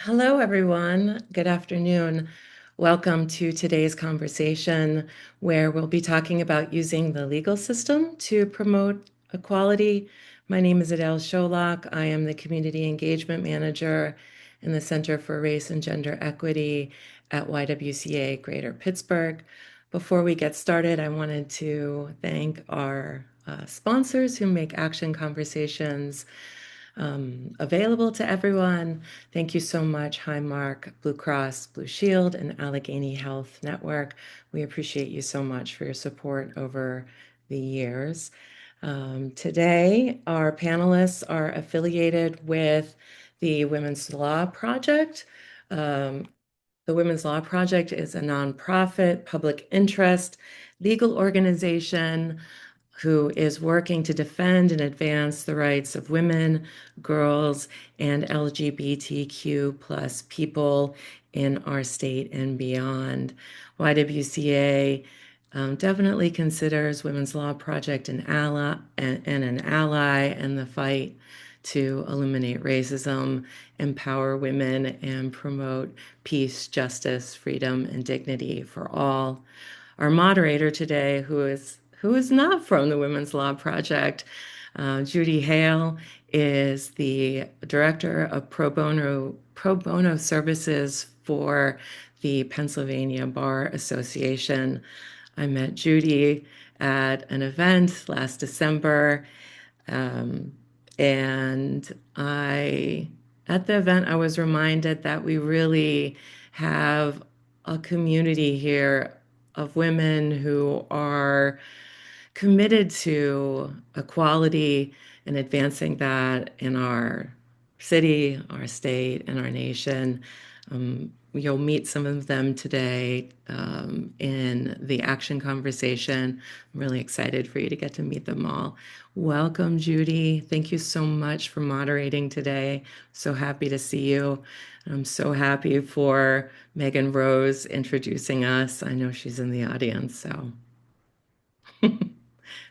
Hello, everyone. Good afternoon. Welcome to today's conversation where we'll be talking about using the legal system to promote equality. My name is Adele Sholak. I am the Community Engagement Manager in the Center for Race and Gender Equity at YWCA Greater Pittsburgh. Before we get started, I wanted to thank our sponsors who make Action Conversations available to everyone. Thank you so much, Highmark, Blue Cross, Blue Shield, and Allegheny Health Network. We appreciate you so much for your support over the years. Today, our panelists are affiliated with the Women's Law Project. Um, the Women's Law Project is a nonprofit, public interest legal organization who is working to defend and advance the rights of women, girls, and LGBTQ plus people in our state and beyond. YWCA definitely considers Women's Law Project an ally and an ally in the fight to eliminate racism, empower women, and promote peace, justice, freedom, and dignity for all. Our moderator today, who is not from the Women's Law Project, Judy Hale, is the director of pro bono services for the Pennsylvania Bar Association. I met Judy at an event last December, um, and at the event, I was reminded that we really have a community here of women who are committed to equality and advancing that in our city, our state, and our nation. You'll meet some of them today in the action conversation. I'm really excited for you to get to meet them all. Welcome, Judy. Thank you so much for moderating today. So happy to see you. I'm so happy for Megan Rose introducing us. I know she's in the audience, so.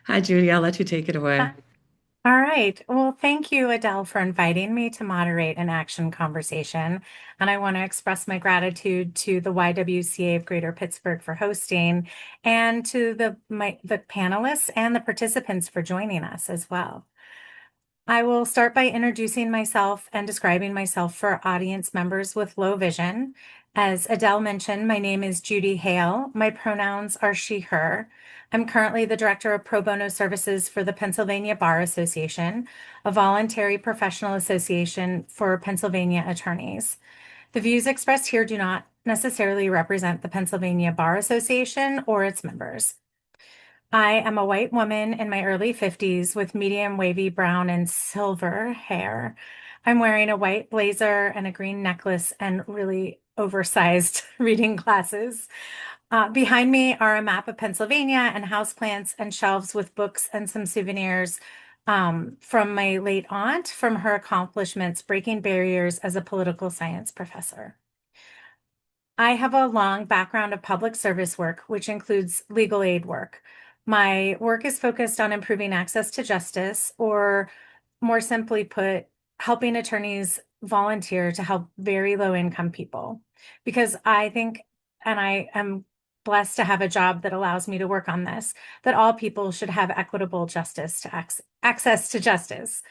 Hi, Judy. I'll let you take it away. All right. Well, thank you, Adele, for inviting me to moderate an action conversation. And I want to express my gratitude to the YWCA of Greater Pittsburgh for hosting and to the panelists and the participants for joining us as well. I will start by introducing myself and describing myself for audience members with low vision. As Adele mentioned, my name is Judy Hale. My pronouns are she, her. I'm currently the Director of Pro Bono Services for the Pennsylvania Bar Association, a voluntary professional association for Pennsylvania attorneys. The views expressed here do not necessarily represent the Pennsylvania Bar Association or its members. I am a white woman in my early 50s with medium wavy brown and silver hair. I'm wearing a white blazer and a green necklace and really oversized reading glasses. Behind me are a map of Pennsylvania and houseplants and shelves with books and some souvenirs from my late aunt from her accomplishments breaking barriers as a political science professor. I have a long background of public service work, which includes legal aid work. My work is focused on improving access to justice, or more simply put, helping attorneys volunteer to help very low income people. Because I think, and I am blessed to have a job that allows me to work on this, that all people should have equitable justice to access to justice.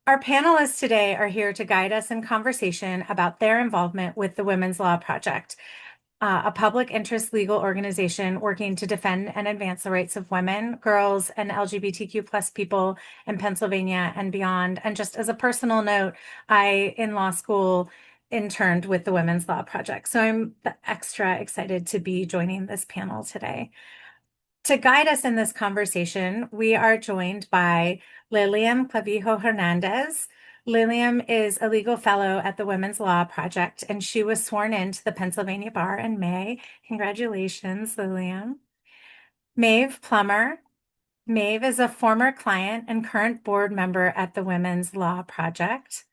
Our panelists today are here to guide us in conversation about their involvement with the Women's Law Project, a public interest legal organization working to defend and advance the rights of women, girls, and LGBTQ plus people in Pennsylvania and beyond. And just as a personal note, in law school, interned with the Women's Law Project. So I'm extra excited to be joining this panel today. To guide us in this conversation, we are joined by Lilian Clavijo Hernandez. Lilian is a legal fellow at the Women's Law Project, and she was sworn into the Pennsylvania Bar in May. Congratulations, Lilian. Maeve Plummer. Maeve is a former client and current board member at the Women's Law Project.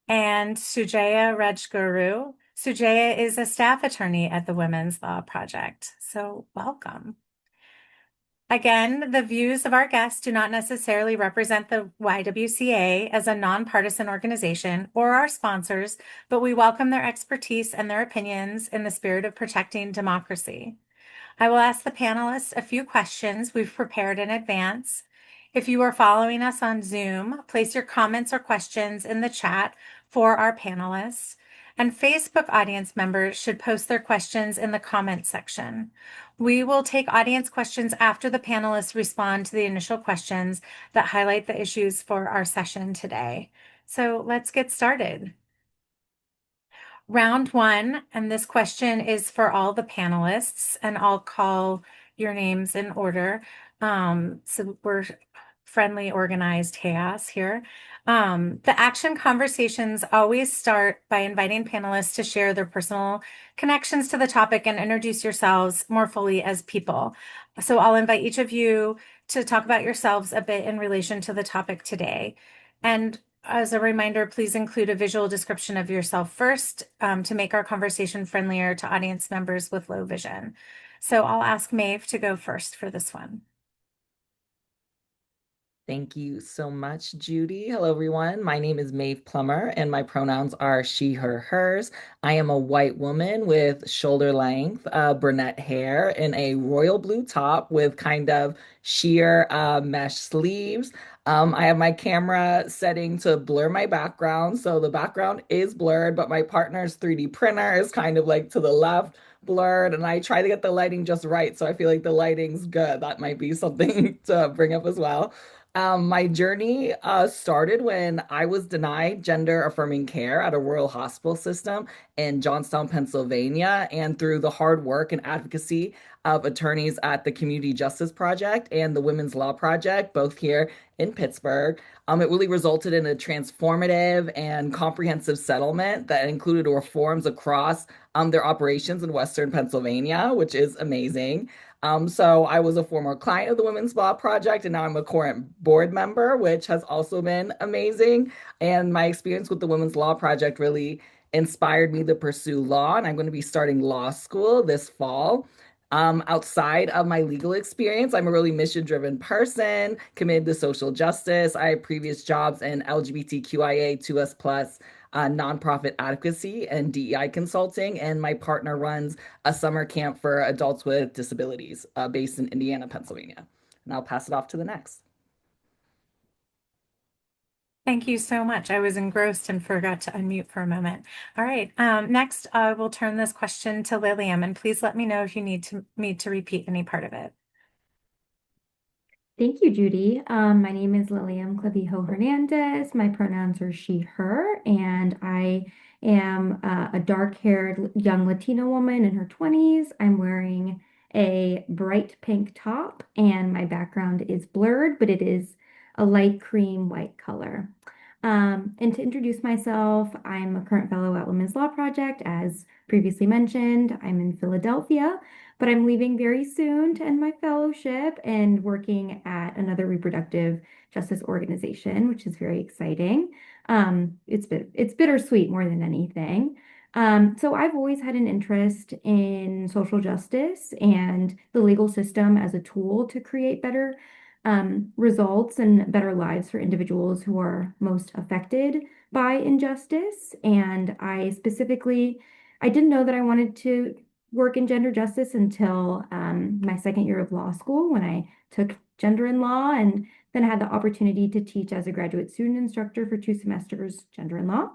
And Sujaya Rajguru. Sujaya is a staff attorney at the Women's Law Project. So welcome. Sujaya is a staff attorney at the Women's Law Project. So welcome. Sujaya is a staff attorney at the Women's Law Project. So welcome. Sujaya is a staff attorney at the Women's Law Project. So welcome. Sujaya is a staff attorney at the Women's Law Project. So welcome. Again, the views of our guests do not necessarily represent the YWCA as a nonpartisan organization or our sponsors, but we welcome their expertise and their opinions in the spirit of protecting democracy. I will ask the panelists a few questions we've prepared in advance. If you are following us on Zoom, place your comments or questions in the chat for our panelists. And Facebook audience members should post their questions in the comments section. We will take audience questions after the panelists respond to the initial questions that highlight the issues for our session today. So let's get started. Round one, and this question is for all the panelists, and I'll call your names in order. So we're friendly, organized chaos here. The action conversations always start by inviting panelists to share their personal connections to the topic and introduce yourselves more fully as people. So I'll invite each of you to talk about yourselves a bit in relation to the topic today. And as a reminder, please include a visual description of yourself first to make our conversation friendlier to audience members with low vision. So I'll ask Maeve to go first for this one. Thank you so much, Judy. Hello, everyone. My name is Maeve Plummer, and my pronouns are she, her, hers. I am a white woman with shoulder length, brunette hair, and a royal blue top with kind of sheer mesh sleeves. I have my camera setting to blur my background, so the background is blurred, but my partner's 3D printer is kind of like to the left blurred, and I try to get the lighting just right, so I feel like the lighting's good. That might be something to bring up as well. My journey started when I was denied gender affirming care at a rural hospital system in Johnstown, Pennsylvania, and through the hard work and advocacy of attorneys at the Community Justice Project and the Women's Law Project, both here in Pittsburgh. It really resulted in a transformative and comprehensive settlement that included reforms across their operations in Western Pennsylvania, which is amazing. So I was a former client of the Women's Law Project, and now I'm a current board member, which has also been amazing. And my experience with the Women's Law Project really inspired me to pursue law, and I'm going to be starting law school this fall. Outside of my legal experience, I'm a really mission-driven person, committed to social justice. I have previous jobs in LGBTQIA2S plus nonprofit advocacy and DEI consulting, and my partner runs a summer camp for adults with disabilities based in Indiana, Pennsylvania. And I'll pass it off to the next. Thank you so much. I was engrossed and forgot to unmute for a moment. All right. Next, I will turn this question to Lilium, and please let me know if you need me to repeat any part of it. Thank you, Judy. My name is Lilium Clavijo Hernandez. My pronouns are she, her, and I am a dark-haired young Latina woman in her 20s. I'm wearing a bright pink top, and my background is blurred, but it is a light cream white color. And to introduce myself, I'm a current fellow at Women's Law Project. As previously mentioned, I'm in Philadelphia, but I'm leaving very soon to end my fellowship and working at another reproductive justice organization, which is very exciting. It's bittersweet more than anything. So I've always had an interest in social justice and the legal system as a tool to create better results and better lives for individuals who are most affected by injustice. And I didn't know that I wanted to work in gender justice until my second year of law school when I took gender in law and then had the opportunity to teach as a graduate student instructor for 2 semesters gender in law.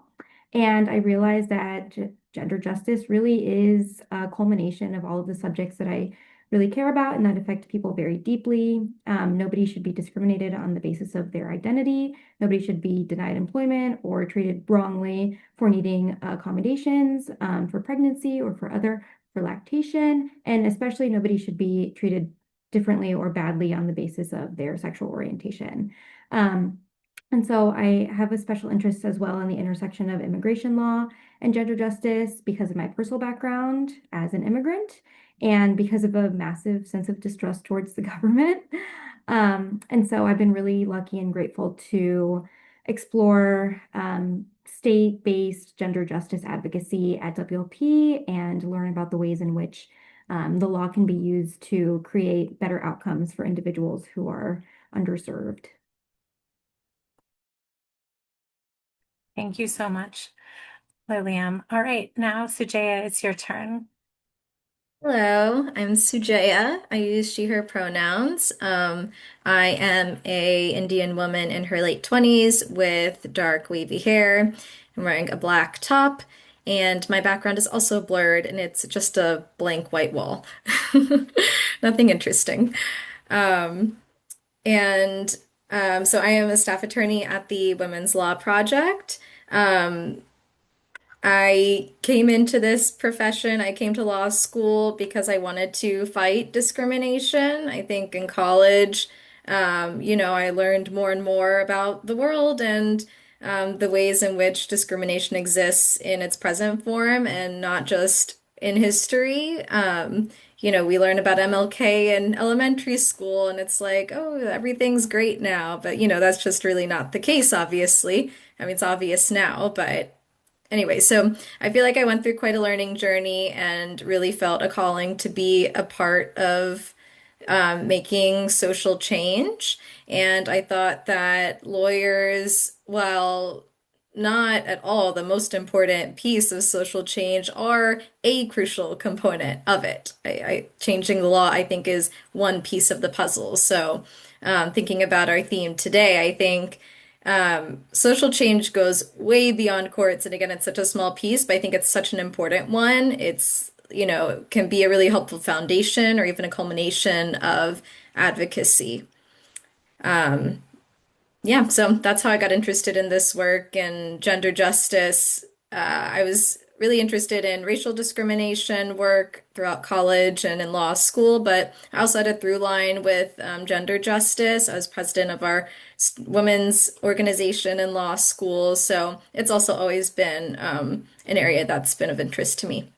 And I realized that gender justice really is a culmination of all of the subjects that I really care about and that affect people very deeply. Nobody should be discriminated on the basis of their identity. Nobody should be denied employment or treated wrongly for needing accommodations for pregnancy or for lactation. And especially nobody should be treated differently or badly on the basis of their sexual orientation. And so I have a special interest as well in the intersection of immigration law and gender justice because of my personal background as an immigrant and because of a massive sense of distrust towards the government. And so I've been really lucky and grateful to explore state-based gender justice advocacy at WLP and learn about the ways in which the law can be used to create better outcomes for individuals who are underserved. Thank you so much, Lilium. All right, now, Sujaya, it's your turn. Hello, I'm Sujaya. I use she, her pronouns. I am a Indian woman in her late 20s with dark wavy hair. I'm wearing a black top, and my background is also blurred, and it's just a blank white wall. Nothing interesting. Um, and so I am a staff attorney at the Women's Law Project. Um, I came into this profession, I came to law school because I wanted to fight discrimination. I think in college, I learned more and more about the world and the ways in which discrimination exists in its present form and not just in history. We learn about MLK in elementary school, and it's like, oh, everything's great now. But, that's just really not the case, obviously. I mean, it's obvious now, but. Anyway, so I feel like I went through quite a learning journey and really felt a calling to be a part of making social change. And I thought that lawyers, while not at all the most important piece of social change, are a crucial component of it. Changing the law, I think, is one piece of the puzzle. So, thinking about our theme today, I think. Social change goes way beyond courts, and again, it's such a small piece, but I think it's such an important one. Can be a really helpful foundation or even a culmination of advocacy. Yeah, so that's how I got interested in this work and gender justice. I was really interested in racial discrimination work throughout college and in law school, but I also had a through line with gender justice. I was president of our women's organization in law school, so it's also always been an area that's been of interest to me.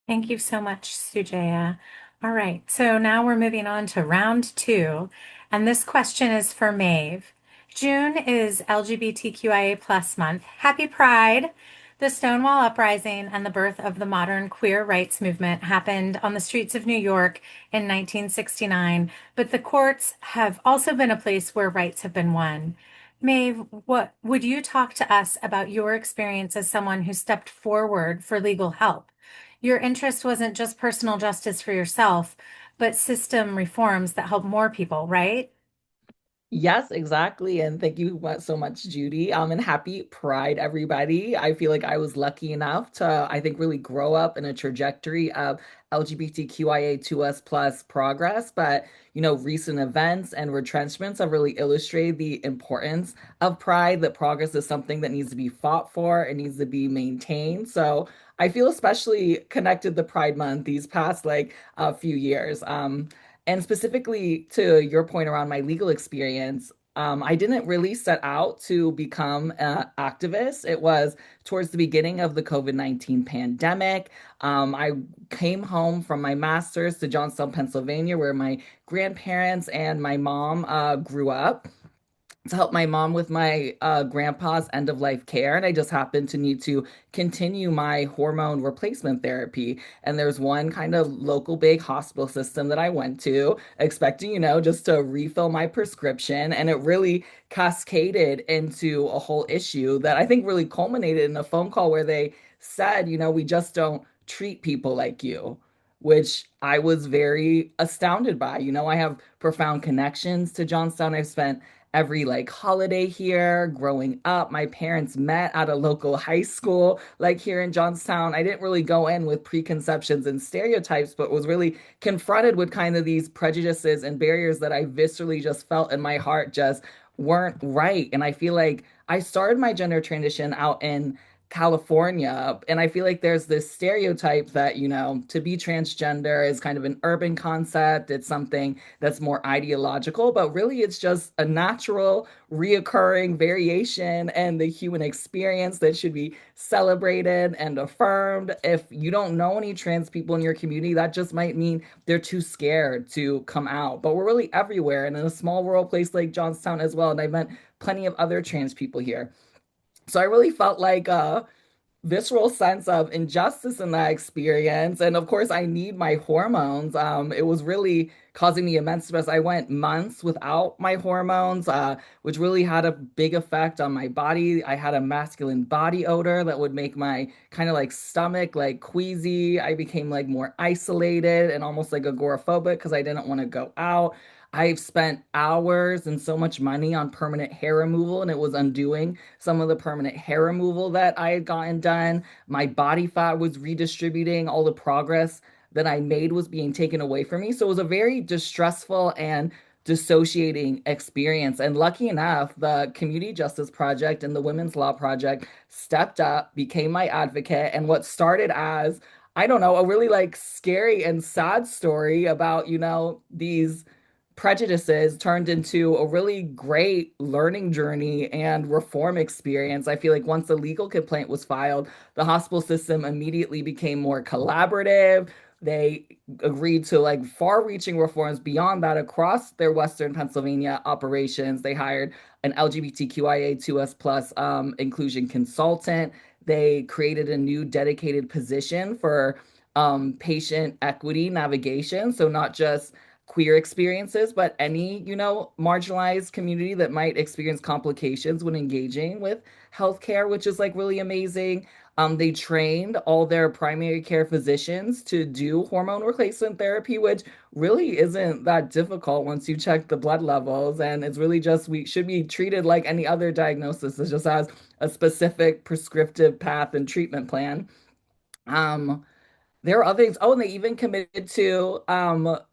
Thank you so much, Sujaya. All right, so now we're moving on to round two, and this question is for Maeve. June is LGBTQIA plus month. Happy Pride! The Stonewall Uprising and the birth of the modern queer rights movement happened on the streets of New York in 1969, but the courts have also been a place where rights have been won. Maeve, what would you talk to us about your experience as someone who stepped forward for legal help? Your interest wasn't just personal justice for yourself, but system reforms that help more people, right? Yes, exactly. And thank you so much, Judy. And happy Pride, everybody. I feel like I was lucky enough to, I think, really grow up in a trajectory of LGBTQIA2S plus progress. But, recent events and retrenchments have really illustrated the importance of Pride, that progress is something that needs to be fought for, it needs to be maintained. So I feel especially connected to Pride Month these past like a few years. And specifically to your point around my legal experience, I didn't really set out to become an activist. It was towards the beginning of the COVID-19 pandemic. I came home from my master's to Johnstown, Pennsylvania, where my grandparents and my mom grew up to help my mom with my grandpa's end of life care. And I just happened to need to continue my hormone replacement therapy. And there's one kind of local big hospital system that I went to, expecting, just to refill my prescription. And it really cascaded into a whole issue that I think really culminated in a phone call where they said, we just don't treat people like you. Which I was very astounded by. I have profound connections to Johnstown. I've spent every like holiday here growing up. My parents met at a local high school like here in Johnstown. I didn't really go in with preconceptions and stereotypes, but was really confronted with kind of these prejudices and barriers that I viscerally just felt in my heart just weren't right. And I feel like I started my gender transition out in California. And I feel like there's this stereotype that, to be transgender is kind of an urban concept. It's something that's more ideological, but really it's just a natural, reoccurring variation and the human experience that should be celebrated and affirmed. If you don't know any trans people in your community, that just might mean they're too scared to come out. But we're really everywhere and in a small rural place like Johnstown as well. And I met plenty of other trans people here. So I really felt like visceral sense of injustice in that experience. And of course, I need my hormones. It was really causing me immense stress. I went months without my hormones, which really had a big effect on my body. I had a masculine body odor that would make my kind of like stomach like queasy. I became like more isolated and almost like agoraphobic because I didn't want to go out. I've spent hours and so much money on permanent hair removal, and it was undoing some of the permanent hair removal that I had gotten done. My body fat was redistributing. All the progress that I made was being taken away from me. So it was a very distressful and dissociating experience. And lucky enough, the Community Justice Project and the Women's Law Project stepped up, became my advocate, and what started as I don't know, a really like scary and sad story about, these prejudices turned into a really great learning journey and reform experience. I feel like once the legal complaint was filed, the hospital system immediately became more collaborative. They agreed to like far-reaching reforms beyond that across their Western Pennsylvania operations. They hired an LGBTQIA2S plus inclusion consultant. They created a new dedicated position for patient equity navigation. So not just queer experiences, but any, marginalized community that might experience complications when engaging with healthcare, which is like really amazing. They trained all their primary care physicians to do hormone replacement therapy, which really isn't that difficult once you check the blood levels. And it's really just, we should be treated like any other diagnosis. It just has a specific prescriptive path and treatment plan. Um, there are other things. Oh, and they even committed to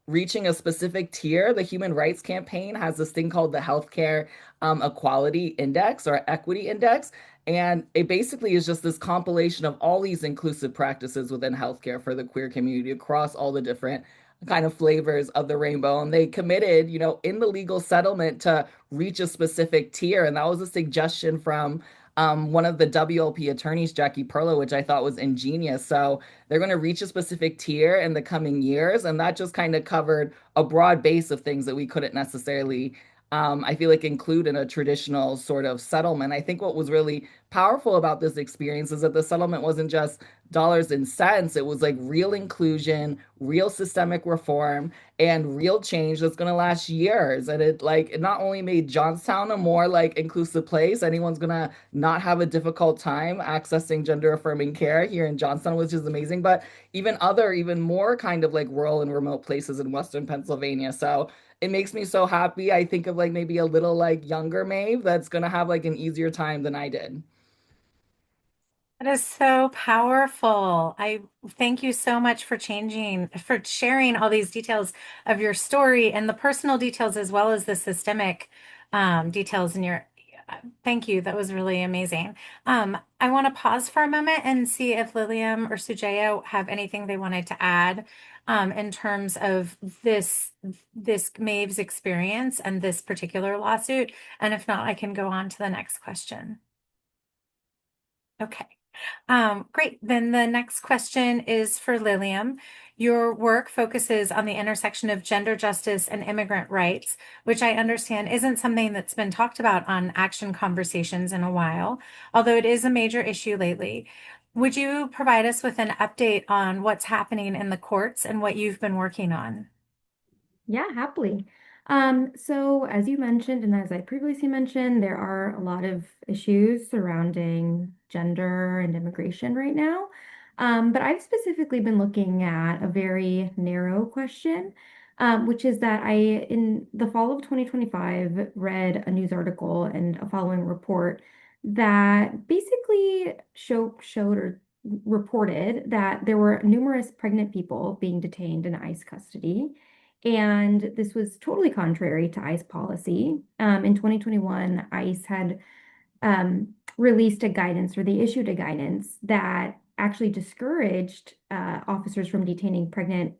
reaching a specific tier. The Human Rights Campaign has this thing called the Healthcare Equality Index or Equity Index. And it basically is just this compilation of all these inclusive practices within healthcare for the queer community across all the different kind of flavors of the rainbow. And they committed, in the legal settlement to reach a specific tier. And that was a suggestion from one of the WLP attorneys, Jackie Perlow, which I thought was ingenious. So they're going to reach a specific tier in the coming years. And that just kind of covered a broad base of things that we couldn't necessarily, I feel like, include in a traditional sort of settlement. I think what was really powerful about this experience is that the settlement wasn't just dollars and cents, it was like real inclusion, real systemic reform, and real change that's going to last years. And it not only made Johnstown a more like inclusive place, anyone's going to not have a difficult time accessing gender affirming care here in Johnstown, which is amazing, but even more kind of like rural and remote places in Western Pennsylvania. So it makes me so happy. I think of like maybe a little like younger Maeve that's gonna have like an easier time than I did. That is so powerful. I thank you so much for sharing all these details of your story and the personal details as well as the systemic details in your. Thank you. That was really amazing. I want to pause for a moment and see if Lilium or Sujaya have anything they wanted to add in terms of this Maeve's experience and this particular lawsuit. And if not, I can go on to the next question. Okay. Great. Then the next question is for Lilium. Your work focuses on the intersection of gender justice and immigrant rights, which I understand isn't something that's been talked about on action conversations in a while, although it is a major issue lately. Would you provide us with an update on what's happening in the courts and what you've been working on? Yeah, happily. So as you mentioned, and as I previously mentioned, there are a lot of issues surrounding gender and immigration right now. But I've specifically been looking at a very narrow question, which is that in the fall of 2025, read a news article and a following report that basically showed or reported that there were numerous pregnant people being detained in ICE custody. And this was totally contrary to ICE policy. In 2021, ICE had released a guidance, or they issued a guidance that actually discouraged officers from pregnant,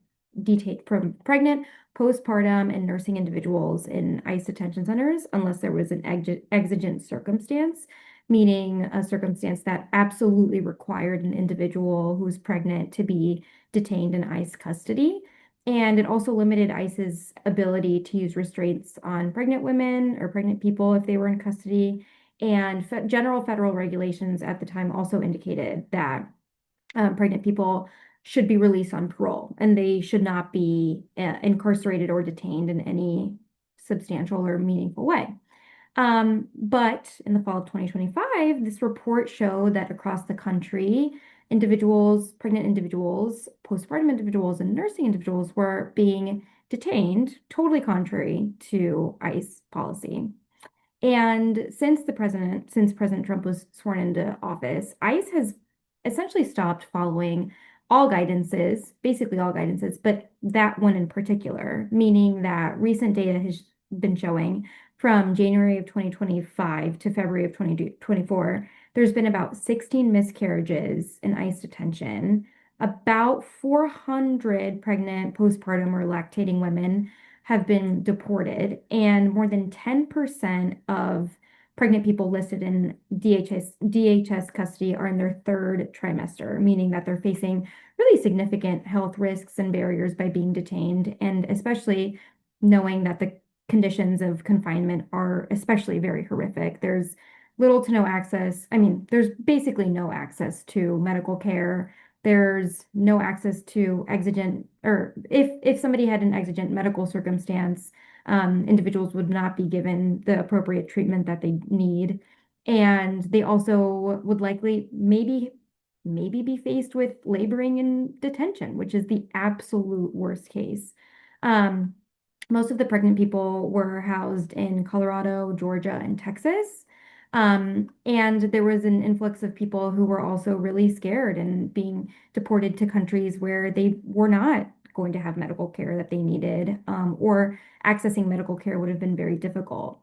postpartum, and nursing individuals in ICE detention centers unless there was an exigent circumstance, meaning a circumstance that absolutely required an individual who was pregnant to be detained in ICE custody. And it also limited ICE's ability to use restraints on pregnant women or pregnant people if they were in custody. And general federal regulations at the time also indicated that pregnant people should be released on parole and they should not be incarcerated or detained in any substantial or meaningful way. But in the fall of 2025, this report showed that across the country, individuals, pregnant individuals, postpartum individuals, and nursing individuals were being detained, totally contrary to ICE policy. And since President Trump was sworn into office, ICE has essentially stopped following all guidances, basically all guidances, but that one in particular, meaning that recent data has been showing from January of 2025 to February of 2024, there's been about 16 miscarriages in ICE detention. About 400 pregnant, postpartum, or lactating women have been deported, and more than 10% of pregnant people listed in DHS custody are in their third trimester, meaning that they're facing really significant health risks and barriers by being detained, and especially knowing that the conditions of confinement are especially very horrific. There's little to no access. I mean, there's basically no access to medical care. There's no access to exigent, or if somebody had an exigent medical circumstance, individuals would not be given the appropriate treatment that they need. And they also would likely maybe be faced with laboring in detention, which is the absolute worst case. Um, Most of the pregnant people were housed in Colorado, Georgia, and Texas. And there was an influx of people who were also really scared and being deported to countries where they were not going to have medical care that they needed, or accessing medical care would have been very difficult.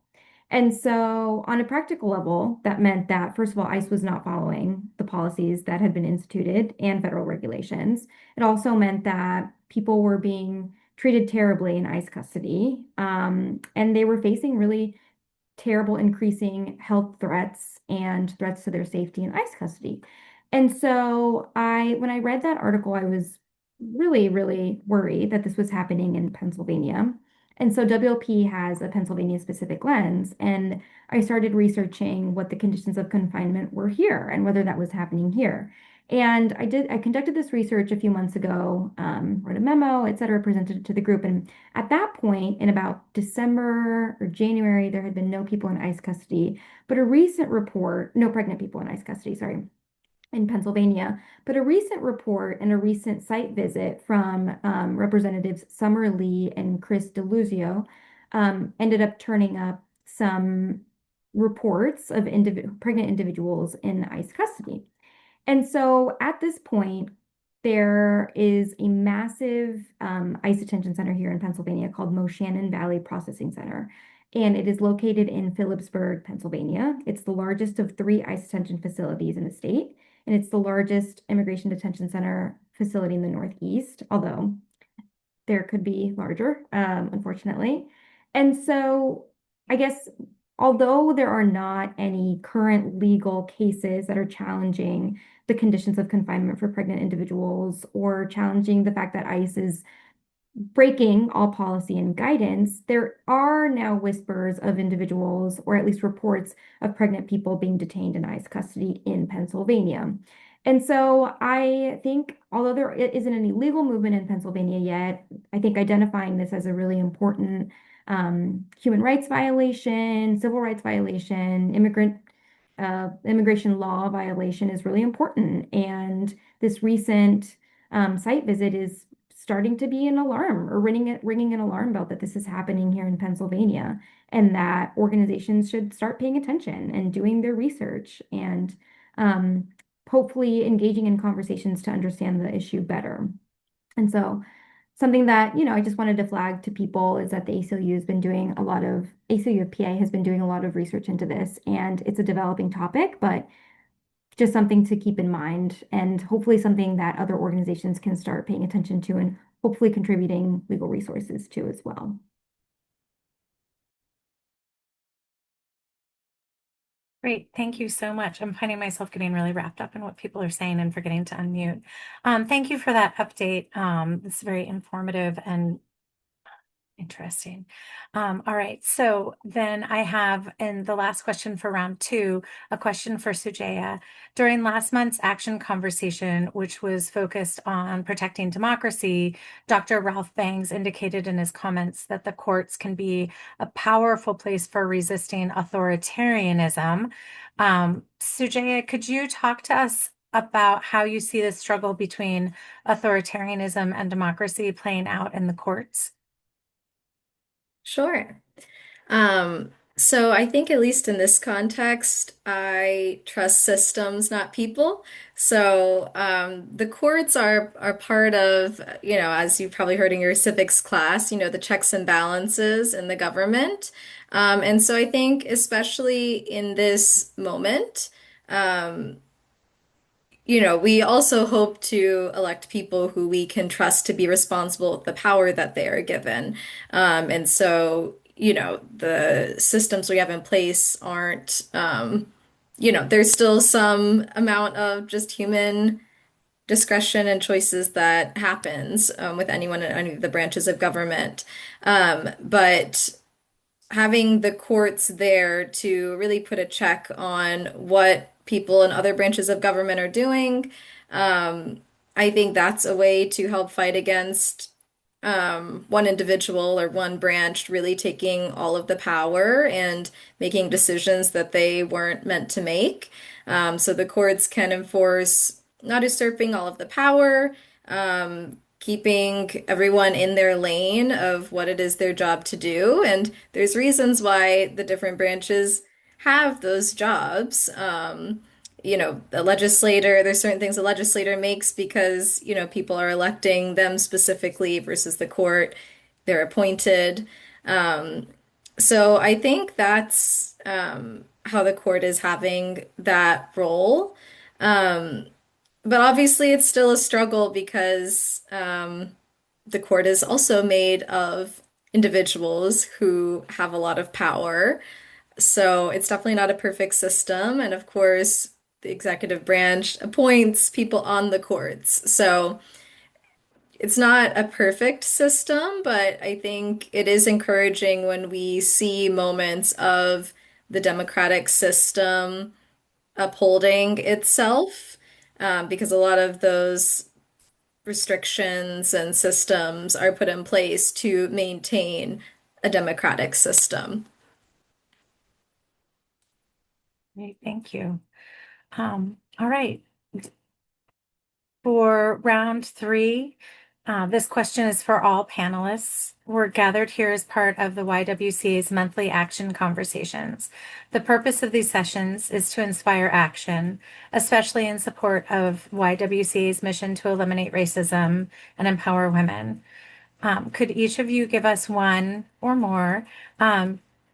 And so, on a practical level, that meant that, first of all, ICE was not following the policies that had been instituted and federal regulations. It also meant that people were being treated terribly in ICE custody, and they were facing really terrible increasing health threats and threats to their safety in ICE custody. And so when I read that article, I was really, really worried that this was happening in Pennsylvania. And so WLP has a Pennsylvania specific lens, and I started researching what the conditions of confinement were here and whether that was happening here. And I conducted this research a few months ago, wrote a memo, et cetera, presented it to the group. And at that point, in about December or January, there had been no people in ICE custody, but a recent report, no pregnant people in ICE custody, sorry, in Pennsylvania. But a recent report and a recent site visit from Representatives Summer Lee and Chris DeLuzio ended up turning up some reports of pregnant individuals in ICE custody. And so at this point, there is a massive ICE detention center here in Pennsylvania called Moshannon Valley Processing Center. And it is located in Phillipsburg, Pennsylvania. It's the largest of three ICE detention facilities in the state. And it's the largest immigration detention center facility in the Northeast, although there could be larger, unfortunately. And so I guess although there are not any current legal cases that are challenging the conditions of confinement for pregnant individuals or challenging the fact that ICE is breaking all policy and guidance, there are now whispers of individuals, or at least reports of pregnant people being detained in ICE custody in Pennsylvania. And so I think, although there isn't any legal movement in Pennsylvania yet, I think identifying this as a really important human rights violation, civil rights violation, immigration law violation is really important. And this recent site visit is starting to be an alarm, or ringing an alarm bell that this is happening here in Pennsylvania, and that organizations should start paying attention and doing their research and hopefully engaging in conversations to understand the issue better. And so something that, I just wanted to flag to people is that the ACLU has been doing ACLU of PA has been doing a lot of research into this, and it's a developing topic, but just something to keep in mind, and hopefully something that other organizations can start paying attention to and hopefully contributing legal resources to as well. Great. Thank you so much. I'm finding myself getting really wrapped up in what people are saying and forgetting to unmute. Thank you for that update. It's very informative and Interesting. All right. So then I have, in the last question for round two, a question for Sujaya. During last month's action conversation, which was focused on protecting democracy, Dr. Ralph Bangs indicated in his comments that the courts can be a powerful place for resisting authoritarianism. Sujaya, could you talk to us about how you see the struggle between authoritarianism and democracy playing out in the courts? Sure. So I think at least in this context, I trust systems, not people. So the courts are part of, as you probably heard in your civics class, the checks and balances in the government. And so I think especially in this moment, um, we also hope to elect people who we can trust to be responsible with the power that they are given. And so, the systems we have in place aren't, there's still some amount of just human discretion and choices that happens with anyone in any of the branches of government. But having the courts there to really put a check on what people in other branches of government are doing. I think that's a way to help fight against one individual or one branch really taking all of the power and making decisions that they weren't meant to make. So the courts can enforce not usurping all of the power, keeping everyone in their lane of what it is their job to do. And there's reasons why the different branches have those jobs. The legislator, there's certain things the legislator makes because, people are electing them specifically versus the court, they're appointed. Um, so I think that's how the court is having that role. Um, but obviously, it's still a struggle because the court is also made of individuals who have a lot of power. So it's definitely not a perfect system. And of course, the executive branch appoints people on the courts. So it's not a perfect system, but I think it is encouraging when we see moments of the democratic system upholding itself, because a lot of those restrictions and systems are put in place to maintain a democratic system. Great, thank you. All right. For round three, this question is for all panelists. We're gathered here as part of the YWCA's monthly action conversations. The purpose of these sessions is to inspire action, especially in support of YWCA's mission to eliminate racism and empower women. Could each of you give us one or more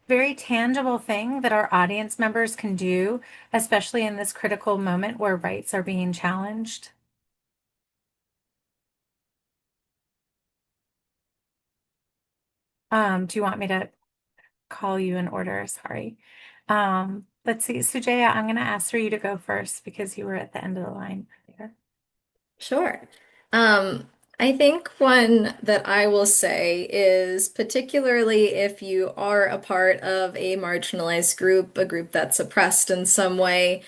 very tangible thing that our audience members can do, especially in this critical moment where rights are being challenged? Do you want me to call you in order? Sorry. Let's see. Sujaya, I'm going to ask for you to go first because you were at the end of the line earlier. Sure. Um, I think one that I will say is particularly if you are a part of a marginalized group, a group that's oppressed in some way,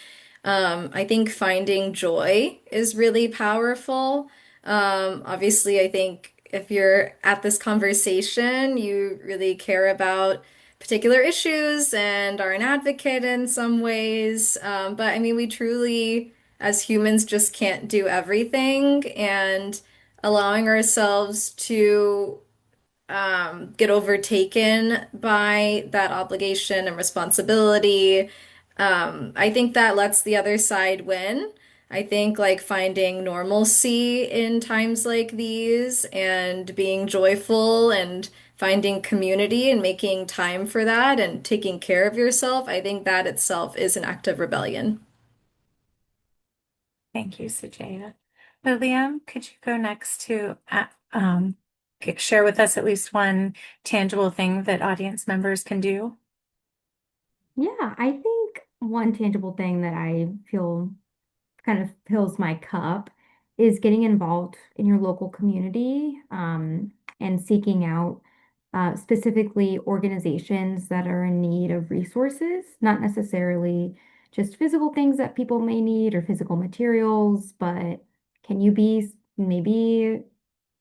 I think finding joy is really powerful. Obviously, I think if you're at this conversation, you really care about particular issues and are an advocate in some ways. But I mean, we truly as humans just can't do everything and allowing ourselves to get overtaken by that obligation and responsibility. I think that lets the other side win. I think like finding normalcy in times like these and being joyful and finding community and making time for that and taking care of yourself, I think that itself is an act of rebellion. Thank you, Sujaya. Liam, could you go next to share with us at least one tangible thing that audience members can do? Yeah, I think one tangible thing that I feel kind of fills my cup is getting involved in your local community, and seeking out specifically organizations that are in need of resources, not necessarily just physical things that people may need or physical materials, but can you be maybe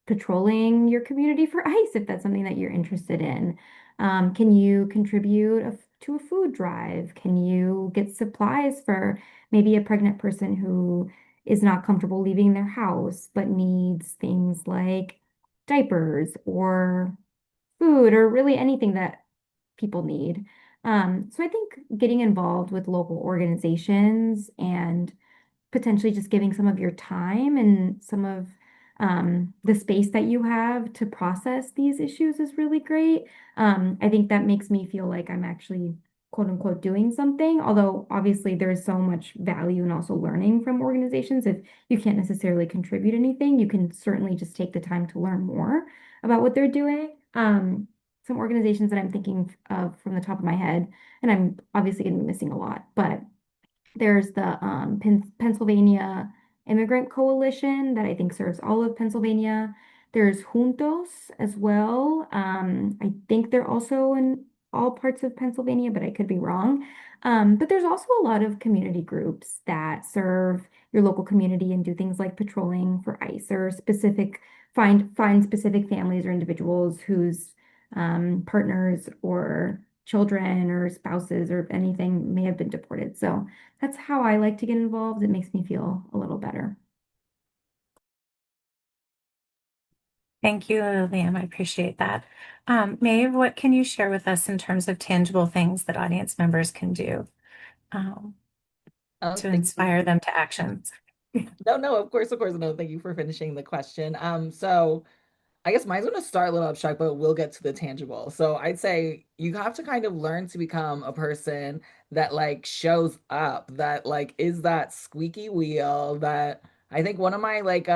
patrolling your community for ice if that's something that you're interested in? Can you contribute to a food drive? Can you get supplies for maybe a pregnant person who is not comfortable leaving their house but needs things like diapers or food or really anything that people need? So I think getting involved with local organizations and potentially just giving some of your time and some of the space that you have to process these issues is really great. I think that makes me feel like I'm actually quote unquote doing something, although obviously there's so much value and also learning from organizations. If you can't necessarily contribute anything, you can certainly just take the time to learn more about what they're doing. Some organizations that I'm thinking of from the top of my head, and I'm obviously going to be missing a lot, but there's the Pennsylvania Immigrant Coalition that I think serves all of Pennsylvania. There's Juntos as well. I think they're also in all parts of Pennsylvania, but I could be wrong. But there's also a lot of community groups that serve your local community and do things like patrolling for ICE or find specific families or individuals whose partners or children or spouses or anything may have been deported. So that's how I like to get involved. It makes me feel a little better. Thank you, Liam. I appreciate that. Maeve, what can you share with us in terms of tangible things that audience members can do um, Oh, to thank you. inspire them to actions? No, no, of course, no. Thank you for finishing the question. So I guess mine's gonna start a little abstract, but we'll get to the tangible. So I'd say you have to kind of learn to become a person that like shows up, that like is that squeaky wheel that I think one of my like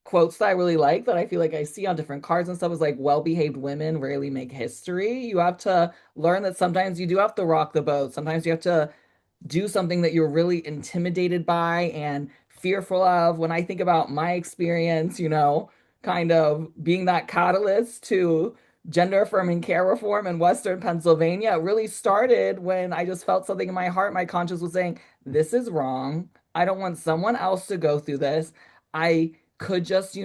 quotes that I really like that I feel like I see on different cards and stuff is like well-behaved women rarely make history. You have to learn that sometimes you do have to rock the boat. Sometimes you have to do something that you're really intimidated by and fearful of. When I think about my experience, kind of being that catalyst to gender affirming care reform in Western Pennsylvania, it really started when I just felt something in my heart. My conscience was saying, this is wrong. I don't want someone else to go through this. I could just,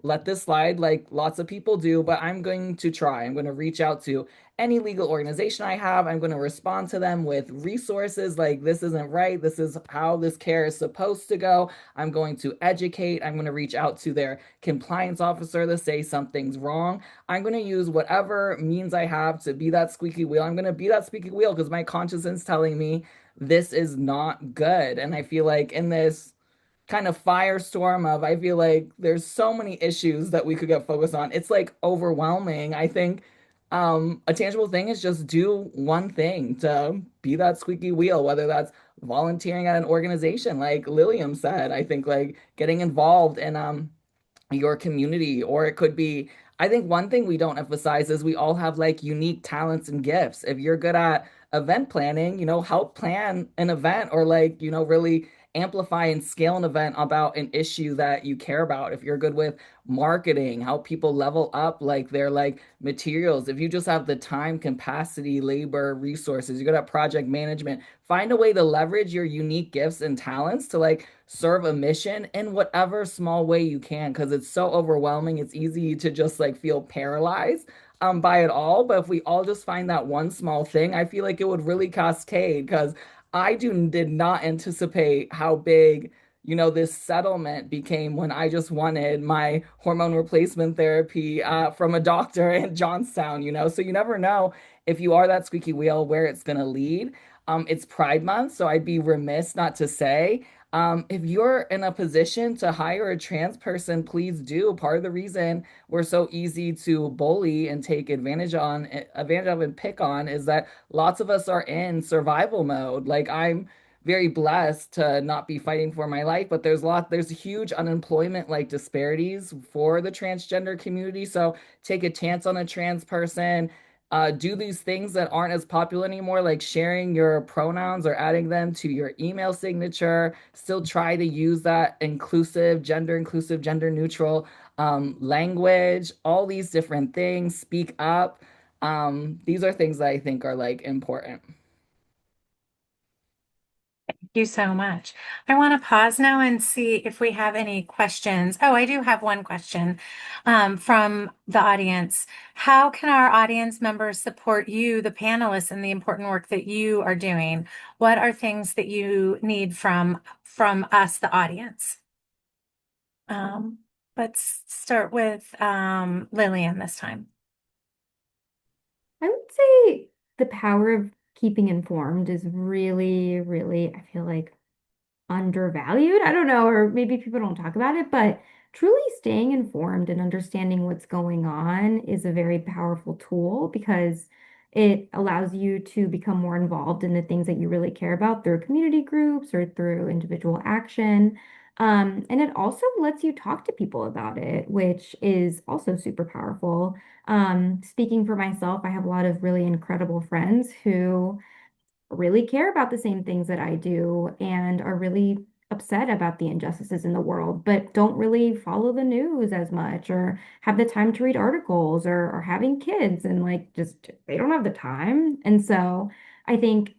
let this slide like lots of people do, but I'm going to try. I'm going to reach out to any legal organization I have. I'm going to respond to them with resources like this isn't right. This is how this care is supposed to go. I'm going to educate. I'm going to reach out to their compliance officer to say something's wrong. I'm going to use whatever means I have to be that squeaky wheel. I'm going to be that squeaky wheel because my conscience is telling me this is not good. And I feel like in this kind of firestorm of I feel like there's so many issues that we could get focused on. It's like overwhelming. I think a tangible thing is just do one thing to be that squeaky wheel, whether that's volunteering at an organization, like Lilium said. I think like getting involved in your community, or it could be, I think one thing we don't emphasize is we all have like unique talents and gifts. If you're good at event planning, help plan an event, or like, really amplify and scale an event about an issue that you care about. If you're good with marketing, help people level up like their like materials. If you just have the time, capacity, labor, resources, you're good at project management, find a way to leverage your unique gifts and talents to like serve a mission in whatever small way you can, because it's so overwhelming. It's easy to just like feel paralyzed by it all. But if we all just find that one small thing, I feel like it would really cascade, because did not anticipate how big, this settlement became when I just wanted my hormone replacement therapy from a doctor in Johnstown, So you never know if you are that squeaky wheel where it's going to lead. It's Pride Month, so I'd be remiss not to say, if you're in a position to hire a trans person, please do. Part of the reason we're so easy to bully and take advantage of and pick on is that lots of us are in survival mode. Like I'm very blessed to not be fighting for my life, but there's huge unemployment like disparities for the transgender community. So take a chance on a trans person. Do these things that aren't as popular anymore, like sharing your pronouns or adding them to your email signature. Still try to use that gender inclusive, gender neutral language, all these different things, speak up. These are things that I think are like important. You so much. I want to pause now and see if we have any questions. Oh, I do have one question from the audience. How can our audience members support you, the panelists, in the important work that you are doing? What are things that you need from us, the audience? Um, let's start with Lillian this time. I would say the power of keeping informed is really, really, I feel like undervalued. I don't know, or maybe people don't talk about it, but truly staying informed and understanding what's going on is a very powerful tool because it allows you to become more involved in the things that you really care about through community groups or through individual action. And it also lets you talk to people about it, which is also super powerful. Speaking for myself, I have a lot of really incredible friends who really care about the same things that I do and are really upset about the injustices in the world, but don't really follow the news as much or have the time to read articles or are having kids and like just they don't have the time. And so I think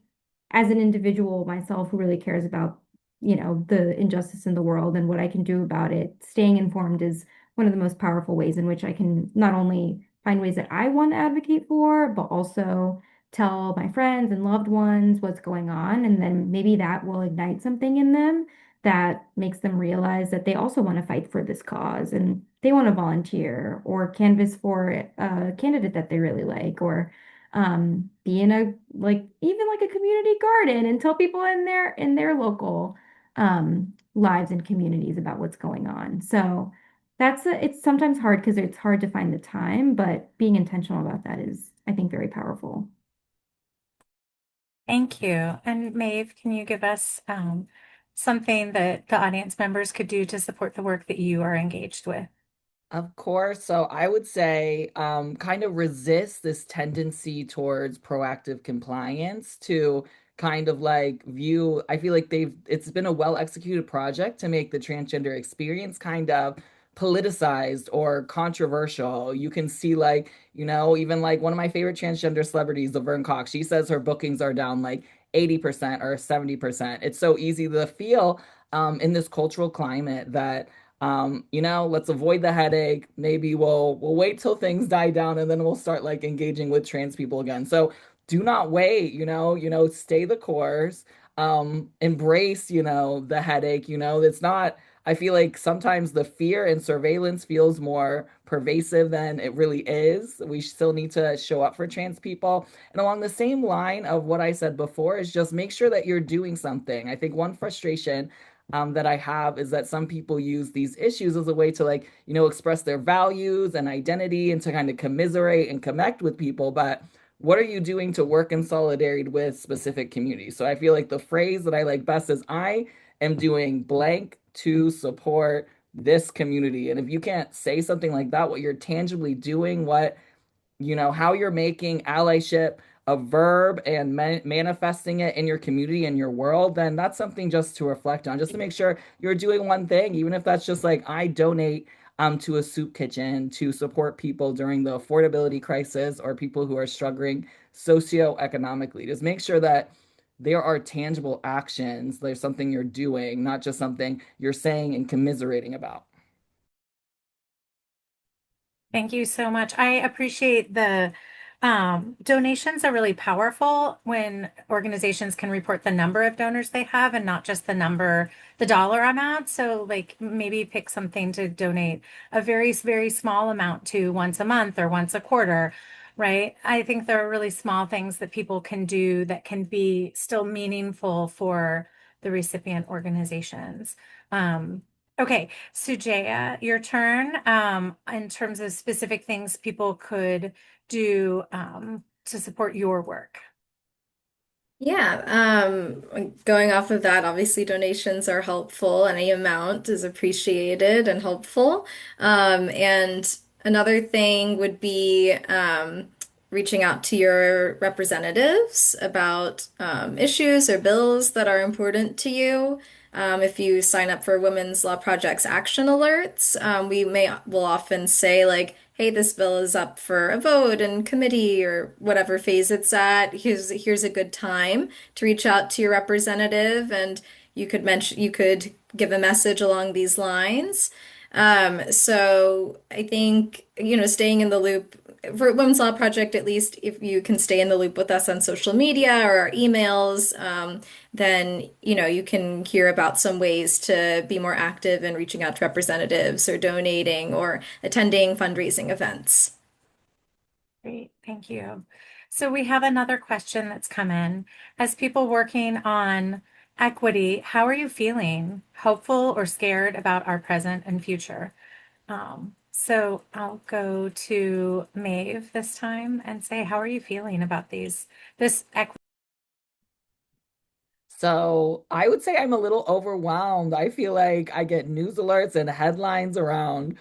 as an individual myself who really cares about, the injustice in the world and what I can do about it, staying informed is one of the most powerful ways in which I can not only find ways that I want to advocate for, but also tell my friends and loved ones what's going on. And then maybe that will ignite something in them that makes them realize that they also want to fight for this cause and they want to volunteer or canvas for a candidate that they really like or be in a like even like a community garden and tell people in their local lives and communities about what's going on. So it's sometimes hard because it's hard to find the time, but being intentional about that is, I think, very powerful. Thank you. And Maeve, can you give us something that the audience members could do to support the work that you are engaged with? Of course. So I would say kind of resist this tendency towards proactive compliance to kind of like view, I feel like it's been a well executed project to make the transgender experience kind of politicized or controversial. You can see like, even like one of my favorite transgender celebrities, Laverne Cox, she says her bookings are down like 80% or 70%. It's so easy to feel in this cultural climate that let's avoid the headache. Maybe we'll wait till things die down and then we'll start like engaging with trans people again. So do not wait, stay the course. Embrace, the headache, it's not I feel like sometimes the fear and surveillance feels more pervasive than it really is. We still need to show up for trans people. And along the same line of what I said before is just make sure that you're doing something. I think one frustration that I have is that some people use these issues as a way to like, express their values and identity and to kind of commiserate and connect with people. But what are you doing to work in solidarity with specific communities? So I feel like the phrase that I like best is I am doing blank to support this community. And if you can't say something like that, what you're tangibly doing, how you're making allyship a verb and manifesting it in your community and your world, then that's something just to reflect on, just to make sure you're doing one thing, even if that's just like I donate to a soup kitchen to support people during the affordability crisis or people who are struggling socioeconomically. Just make sure that there are tangible actions. There's something you're doing, not just something you're saying and commiserating about. Thank you so much. I appreciate the donations are really powerful when organizations can report the number of donors they have and not just the dollar amount. So like maybe pick something to donate a very, very small amount to once a month or once a quarter, right? I think there are really small things that people can do that can be still meaningful for the recipient organizations. Okay, Sujaya, your turn. In terms of specific things people could do to support your work. Yeah, going off of that, obviously donations are helpful. Any amount is appreciated and helpful. And another thing would be reaching out to your representatives about issues or bills that are important to you. If you sign up for Women's Law Project's action alerts, will often say like, "Hey, this bill is up for a vote in committee or whatever phase it's at. Here's a good time to reach out to your representative, and you could give a message along these lines." So I think, staying in the loop for Women's Law Project, at least if you can stay in the loop with us on social media or our emails, then, you can hear about some ways to be more active in reaching out to representatives or donating or attending fundraising events. Great, thank you. So we have another question that's come in. As people working on equity, how are you feeling? Hopeful or scared about our present and future? So I'll go to Maeve this time and say, how are you feeling about this equity? So I would say I'm a little overwhelmed. I feel like I get news alerts and headlines around,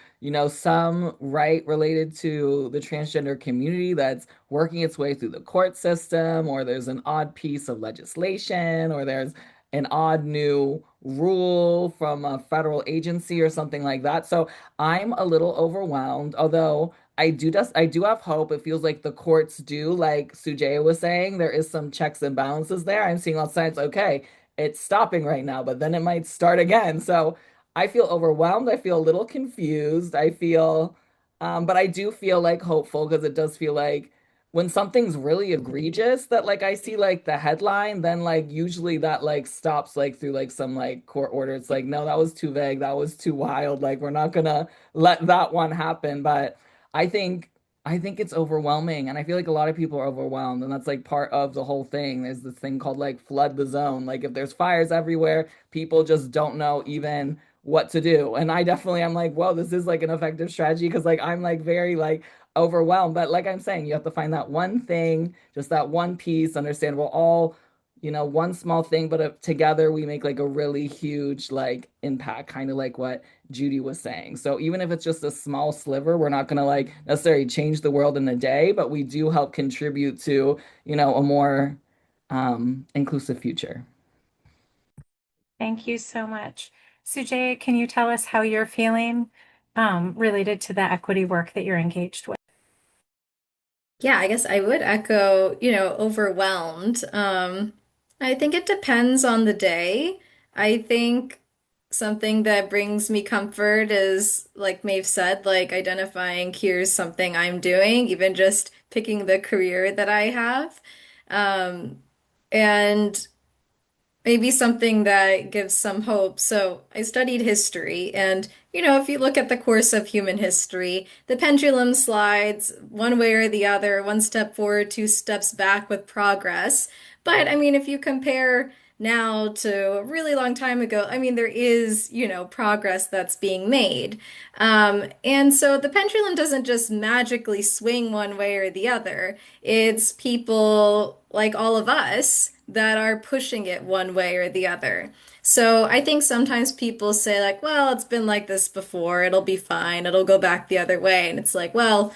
some right related to the transgender community that's working its way through the court system, or there's an odd piece of legislation, or there's an odd new rule from a federal agency or something like that. So I'm a little overwhelmed, although I do have hope. It feels like the courts do, like Sujaya was saying, there is some checks and balances there. I'm seeing all signs, okay, it's stopping right now, but then it might start again. So I feel overwhelmed. I feel a little confused. But I do feel like hopeful because it does feel like when something's really egregious that like I see like the headline, then like usually that like stops like through like some like court order. It's like, no, that was too vague. That was too wild. Like we're not gonna let that one happen. But I think I think it's overwhelming, and I feel like a lot of people are overwhelmed, and that's like part of the whole thing. There's this thing called like flood the zone. Like if there's fires everywhere, people just don't know even what to do. And I definitely am like, whoa, this is like an effective strategy because like I'm like very like overwhelmed. But like I'm saying, you have to find that one thing, just that one piece, understand we're all one small thing, but together we make like a really huge like impact, kind of like what Judy was saying. So even if it's just a small sliver, we're not going to like necessarily change the world in a day, but we do help contribute to, a more inclusive future. Thank you so much. Sujay, can you tell us how you're feeling related to the equity work that you're engaged with? Yeah, I guess I would echo, overwhelmed. I think it depends on the day. I think something that brings me comfort is, like Maeve said, like identifying here's something I'm doing, even just picking the career that I have. Um, and maybe something that gives some hope. So I studied history, and if you look at the course of human history, the pendulum slides one way or the other, one step forward, two steps back with progress. But I mean, if you compare now to a really long time ago, I mean, there is, progress that's being made. And so the pendulum doesn't just magically swing one way or the other. It's people like all of us that are pushing it one way or the other. So I think sometimes people say like, well, it's been like this before, it'll be fine, it'll go back the other way. And it's like, well,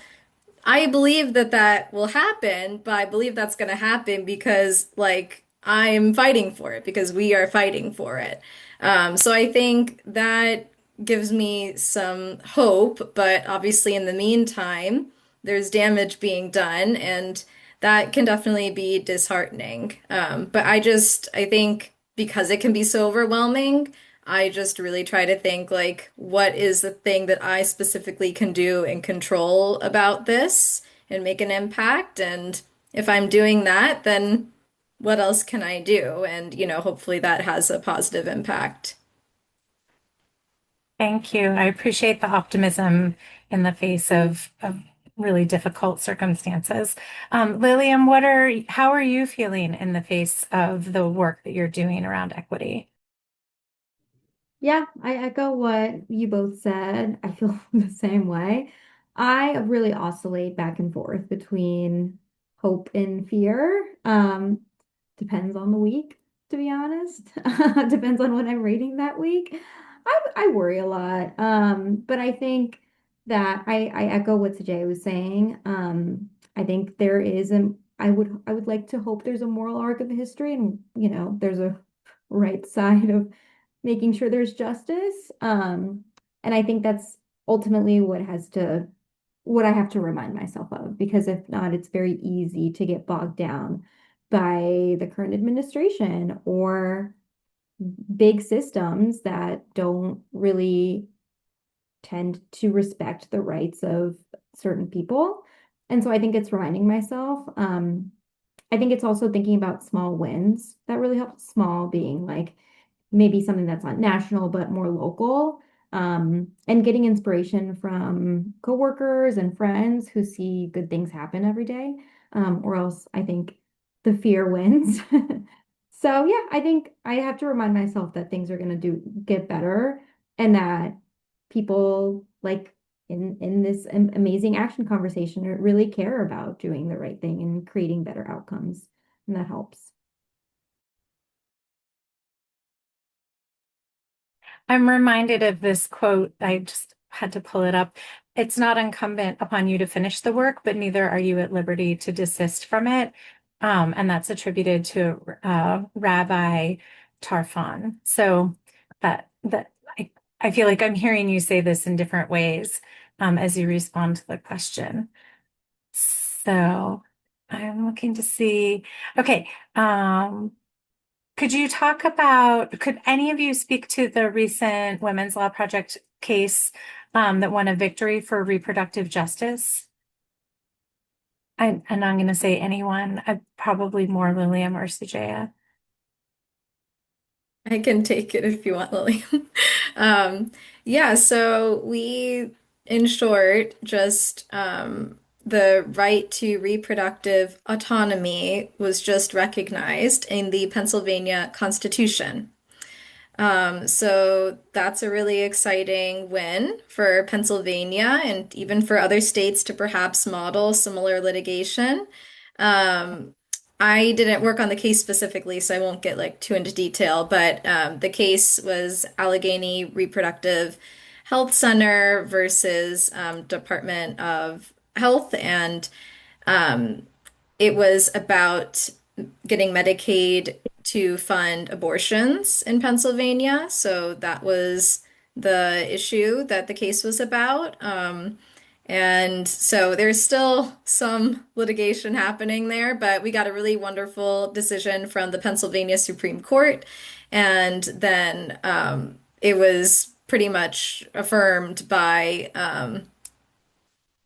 I believe that that will happen, but I believe that's going to happen because, like, I'm fighting for it, because we are fighting for it. So I think that gives me some hope, but obviously, in the meantime, there's damage being done, and that can definitely be disheartening. But I think because it can be so overwhelming, I just really try to think like, what is the thing that I specifically can do and control about this and make an impact? And if I'm doing that, then what else can I do? And, hopefully that has a positive impact. Thank you. I appreciate the optimism in the face of really difficult circumstances. Lillian, how are you feeling in the face of the work that you're doing around equity? Yeah, I echo what you both said. I feel the same way. I really oscillate back and forth between hope and fear. Depends on the week, to be honest. Depends on what I'm reading that week. I worry a lot. But I think that I echo what Sajay was saying. I think there is I would like to hope there's a moral arc of history and, there's a right side of making sure there's justice. And I think that's ultimately what I have to remind myself of, because if not, it's very easy to get bogged down by the current administration or big systems that don't really tend to respect the rights of certain people. And so I think it's reminding myself. I think it's also thinking about small wins that really helps. Small being like maybe something that's not national, but more local. And getting inspiration from coworkers and friends who see good things happen every day. Or else I think the fear wins. So yeah, I think I have to remind myself that things are going to do get better and that people like in this amazing action conversation really care about doing the right thing and creating better outcomes. And that helps. I'm reminded of this quote. I just had to pull it up. It's not incumbent upon you to finish the work, but neither are you at liberty to desist from it. And that's attributed to Rabbi Tarfon. So I feel like I'm hearing you say this in different ways as you respond to the question. So I'm looking to see. Okay. Could any of you speak to the recent Women's Law Project case that won a victory for reproductive justice? And I'm going to say anyone, probably more Lilium or Sujaya. I can take it if you want, Lily. Yeah, so we, in short, just the right to reproductive autonomy was just recognized in the Pennsylvania Constitution. So that's a really exciting win for Pennsylvania and even for other states to perhaps model similar litigation. Um, I didn't work on the case specifically, so I won't get like too into detail, but the case was Allegheny Reproductive Health Center versus Department of Health, and um, it was about getting Medicaid to fund abortions in Pennsylvania. So that was the issue that the case was about. And so there's still some litigation happening there, but we got a really wonderful decision from the Pennsylvania Supreme Court. And then it was pretty much affirmed by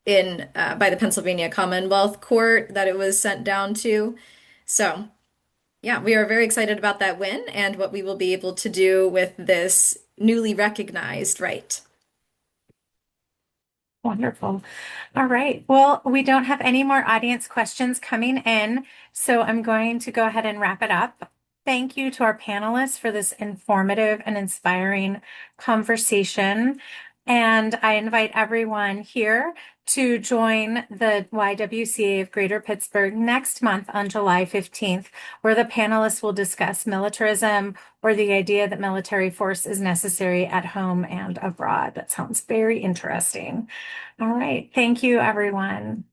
the Pennsylvania Commonwealth Court that it was sent down to. So, yeah, we are very excited about that win and what we will be able to do with this newly recognized right. Wonderful. All right. Well, we don't have any more audience questions coming in, so I'm going to go ahead and wrap it up. Thank you to our panelists for this informative and inspiring conversation. And I invite everyone here to join the YWCA of Greater Pittsburgh next month on July 15th, where the panelists will discuss militarism or the idea that military force is necessary at home and abroad. That sounds very interesting. All right. Thank you, everyone.